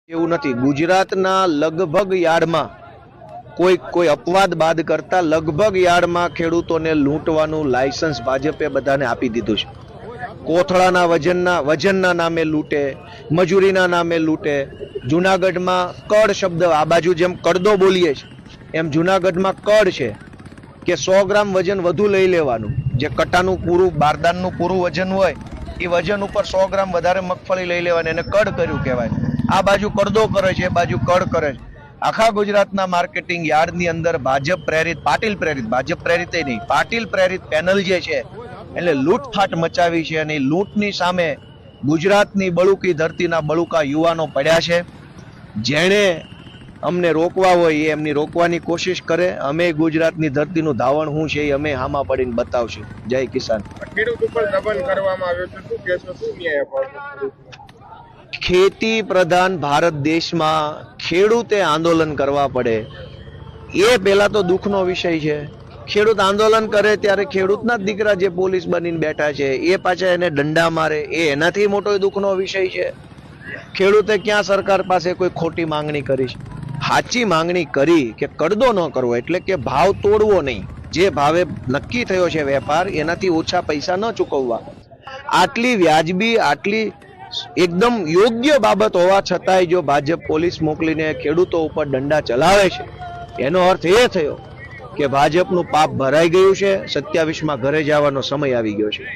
એવું નથી। ગુજરાતના લગભગ યાર્ડમાં કોઈ અપવાદ બાદ કરતા લગભગ યાર્ડમાં ખેડૂતોને લૂંટવાનું લાયસન્સ ભાજપે બધાને આપી દીધું છે। કોથળાના વજનના નામે લૂંટે, મજૂરીના નામે લૂંટે। જુનાગઢમાં કડ શબ્દ આ બાજુ જેમ કડદો બોલીએ છે એમ જુનાગઢમાં કડ છે કે 100 ગ્રામ વજન વધુ લઈ લેવાનું। જે કટાનું પૂરું બારદાનનું પૂરું વજન હોય એ વજન ઉપર 100 ગ્રામ વધારે મગફળી લઈ લેવાની, એને કડ કર્યું કહેવાય। આ બાજુ કડદો કરે છે, એ બાજુ કડ કરે છે। આખા ગુજરાતના માર્કેટિંગ યાર્ડની અંદર ભાજપ પ્રેરિત, ભાજપ પ્રેરિત નહીં, પાટીલ પ્રેરિત પેનલ જે છે એટલે લૂંટફાટ મચાવી છે। અને લૂંટની સામે ગુજરાતની બળુકી ધરતીના બળુકા યુવાનો પડ્યા છે। જેણે અમને રોકવા હોય એ એમની રોકવાની કોશિશ કરે। અમે ગુજરાતની ધરતીનું ધાવણ શું છે એ અમે હામા પડીને બતાવશું। જય કિસાન। ખેડૂત ઉપર દબાણ કરવામાં આવ્યો છે, શું કહેશો, શું ન્યાય અપાવશો? ખેતી પ્રધાન ભારત દેશમાં ખેડૂતે આંદોલન કરવા પડે એ પહેલા તો દુઃખનો વિષય છે। ખેડૂત આંદોલન કરે ત્યારે ખેડૂતના જ દીકરા જે પોલીસ બનીને બેઠા છે એ પાછા એને દંડા મારે, એ એનાથી મોટો દુઃખનો વિષય છે। ખેડૂતે ક્યાં સરકાર પાસે કોઈ ખોટી માંગણી કરી છે? સાચી માંગણી કરી કે કડદો ન કરવો, એટલે કે ભાવ તોડવો નહીં, જે ભાવે નક્કી થયો છે વેપાર એનાથી ઓછા પૈસા ન ચૂકવવા। આટલી વ્યાજબી, આટલી એકદમ યોગ્ય બાબત હોવા છતાંય જો ભાજપ પોલીસ મોકલીને ખેડૂતો ઉપર દંડા ચલાવે છે એનો અર્થ એ થયો કે ભાજપનું પાપ ભરાઈ ગયું છે। 27માં ઘરે જવાનો સમય આવી ગયો છે।